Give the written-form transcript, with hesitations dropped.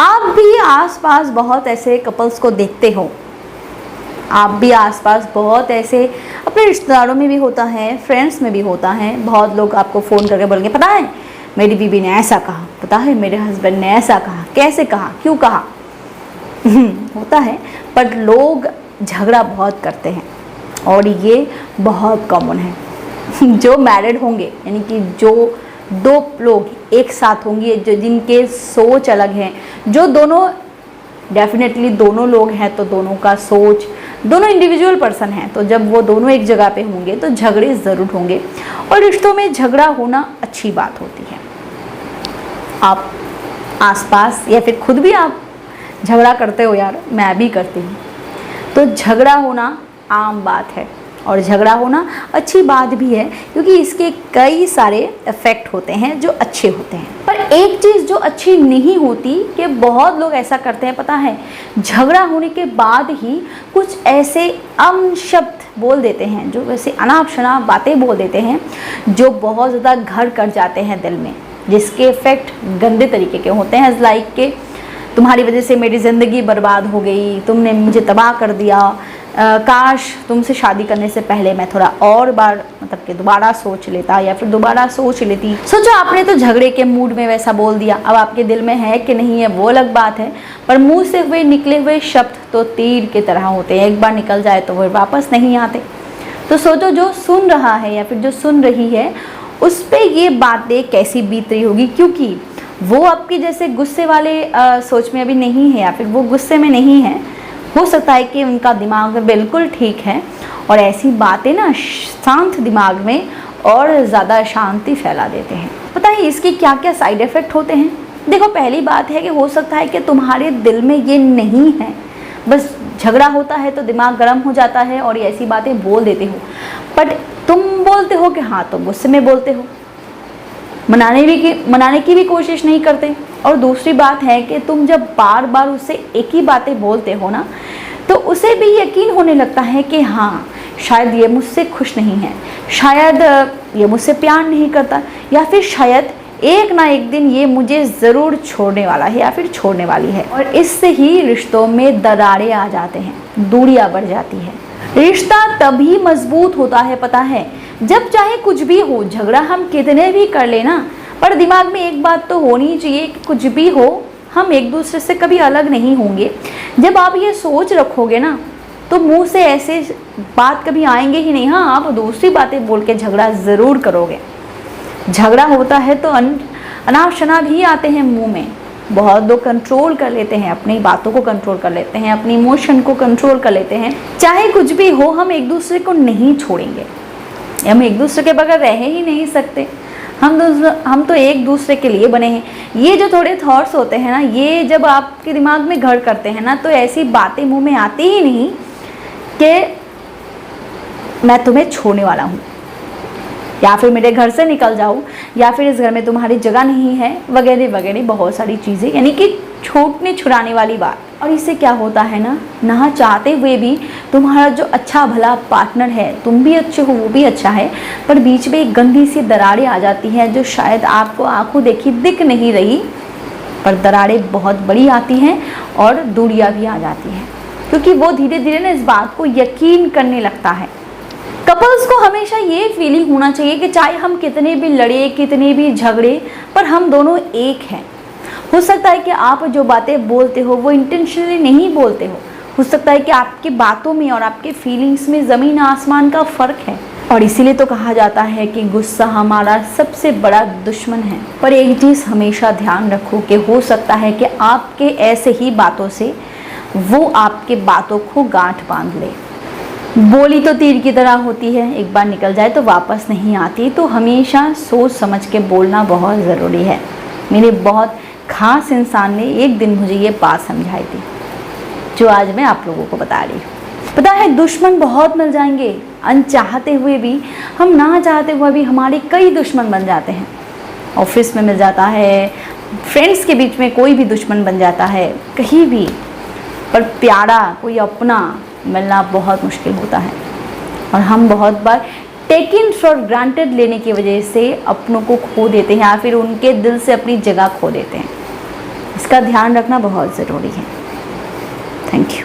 आप भी आसपास बहुत ऐसे कपल्स को देखते हो, आप भी आसपास बहुत ऐसे अपने रिश्तेदारों में भी होता है, फ्रेंड्स में भी होता है। बहुत लोग आपको फ़ोन करके बोलेंगे पता है मेरी बीवी ने ऐसा कहा, पता है मेरे हस्बैंड ने ऐसा कहा, कैसे कहा, क्यों कहा। होता है, पर लोग झगड़ा बहुत करते हैं और ये बहुत कॉमन है। जो मैरिड होंगे, यानी कि जो दो लोग एक साथ होंगे, जो जिनके सोच अलग हैं, जो दोनों डेफिनेटली दोनों लोग हैं तो दोनों का सोच, दोनों इंडिविजुअल पर्सन हैं, तो जब वो दोनों एक जगह पे होंगे तो झगड़े ज़रूर होंगे। और रिश्तों में झगड़ा होना अच्छी बात होती है। आप आसपास या फिर खुद भी आप झगड़ा करते हो, यार मैं भी करती हूँ, तो झगड़ा होना आम बात है और झगड़ा होना अच्छी बात भी है, क्योंकि इसके कई सारे इफ़ेक्ट होते हैं जो अच्छे होते हैं। पर एक चीज़ जो अच्छी नहीं होती कि बहुत लोग ऐसा करते हैं, पता है, झगड़ा होने के बाद ही कुछ ऐसे शब्द बोल देते हैं, जो वैसे अनाप शनाप बातें बोल देते हैं, जो बहुत ज़्यादा घर कर जाते हैं दिल में, जिसके इफ़ेक्ट गंदे तरीके के होते हैं। लाइक के तुम्हारी वजह से मेरी ज़िंदगी बर्बाद हो गई, तुमने मुझे तबाह कर दिया, काश तुमसे शादी करने से पहले मैं थोड़ा और बार मतलब कि दोबारा सोच लेता या फिर दोबारा सोच लेती। सोचो आपने तो झगड़े के मूड में वैसा बोल दिया, अब आपके दिल में है कि नहीं है वो अलग बात है, पर मुंह से हुए निकले हुए शब्द तो तीर की तरह होते हैं, एक बार निकल जाए तो वो वापस नहीं आते। तो सोचो जो सुन रहा है या फिर जो सुन रही है उस पर ये बातें कैसी बीत रही होगी, क्योंकि वो आपकी जैसे गुस्से वाले सोच में अभी नहीं है या फिर वो गुस्से में नहीं है। हो सकता है कि उनका दिमाग बिल्कुल ठीक है और ऐसी बातें ना शांत दिमाग में और ज़्यादा शांति फैला देते हैं। पता है इसके क्या क्या साइड इफ़ेक्ट होते हैं। देखो पहली बात है कि हो सकता है कि तुम्हारे दिल में ये नहीं है, बस झगड़ा होता है तो दिमाग गर्म हो जाता है और ऐसी बातें बोल देते हो, बट तुम बोलते हो कि हाँ, तुम गुस्से में बोलते हो, मनाने की भी कोशिश नहीं करते। और दूसरी बात है कि तुम जब बार बार उससे एक ही बातें बोलते हो ना, तो उसे भी यकीन होने लगता है कि हाँ शायद ये मुझसे खुश नहीं है, शायद ये मुझसे प्यार नहीं करता, या फिर शायद एक ना एक दिन ये मुझे ज़रूर छोड़ने वाला है या फिर छोड़ने वाली है। और इससे ही रिश्तों में दरारें आ जाते हैं, दूरियां बढ़ जाती है। रिश्ता तभी मजबूत होता है, पता है, जब चाहे कुछ भी हो, झगड़ा हम कितने भी कर लेना, पर दिमाग में एक बात तो होनी चाहिए कि कुछ भी हो हम एक दूसरे से कभी अलग नहीं होंगे। जब आप ये सोच रखोगे ना, तो मुंह से ऐसे बात कभी आएंगे ही नहीं। हाँ, आप दूसरी बातें बोल के झगड़ा ज़रूर करोगे। झगड़ा होता है तो अनाप शनाप ही आते हैं मुंह में। बहुत लोग कंट्रोल कर लेते हैं, अपनी बातों को कंट्रोल कर लेते हैं, अपनी इमोशन को कंट्रोल कर लेते हैं। चाहे कुछ भी हो, हम एक दूसरे को नहीं छोड़ेंगे, हम एक दूसरे के बगैर रह ही नहीं सकते। हम तो एक दूसरे के लिए बने हैं। ये जो थोड़े थॉट्स होते हैं ना, ये जब आपके दिमाग में घर करते हैं ना, तो ऐसी बातें मुंह में आती ही नहीं कि मैं तुम्हें छोड़ने वाला हूँ, या फिर मेरे घर से निकल जाओ, या फिर इस घर में तुम्हारी जगह नहीं है, वगैरह वगैरह बहुत सारी चीज़ें, यानी कि छूटने छुड़ाने वाली बात। और इससे क्या होता है ना चाहते हुए भी तुम्हारा जो अच्छा भला पार्टनर है, तुम भी अच्छे हो वो भी अच्छा है, पर बीच में एक गंदी सी दरारें आ जाती हैं जो शायद आपको आंखों देखी दिख नहीं रही, पर दरारें बहुत बड़ी आती हैं और दूरियां भी आ जाती हैं, क्योंकि वो धीरे धीरे ना इस बात को यकीन करने लगता है। कपल्स को हमेशा ये फीलिंग होना चाहिए कि चाहे हम कितने भी लड़े, कितने भी झगड़े, पर हम दोनों एक हैं। हो सकता है कि आप जो बातें बोलते हो वो इंटेंशनली नहीं बोलते हो सकता है कि आपकी बातों में और आपके फीलिंग्स में ज़मीन आसमान का फ़र्क है। और इसीलिए तो कहा जाता है कि गुस्सा हमारा सबसे बड़ा दुश्मन है। पर एक चीज़ हमेशा ध्यान रखो कि हो सकता है कि आपके ऐसे ही बातों से वो आपके बातों को गांठ बांध ले। बोली तो तीर की तरह होती है, एक बार निकल जाए तो वापस नहीं आती, तो हमेशा सोच समझ के बोलना बहुत ज़रूरी है। मेरे बहुत खास इंसान ने एक दिन मुझे ये बात समझाई थी, जो आज मैं आप लोगों को बता रही हूँ। पता है, दुश्मन बहुत मिल जाएंगे, अनचाहते हुए भी, हम ना चाहते हुए भी हमारे कई दुश्मन बन जाते हैं। ऑफिस में मिल जाता है, फ्रेंड्स के बीच में कोई भी दुश्मन बन जाता है, कहीं भी। पर प्यारा कोई अपना मिलना बहुत मुश्किल होता है, और हम बहुत बार टेकन फॉर ग्रांटेड लेने की वजह से अपनों को खो देते हैं, या फिर उनके दिल से अपनी जगह खो देते हैं। इसका ध्यान रखना बहुत ज़रूरी है। Thank you.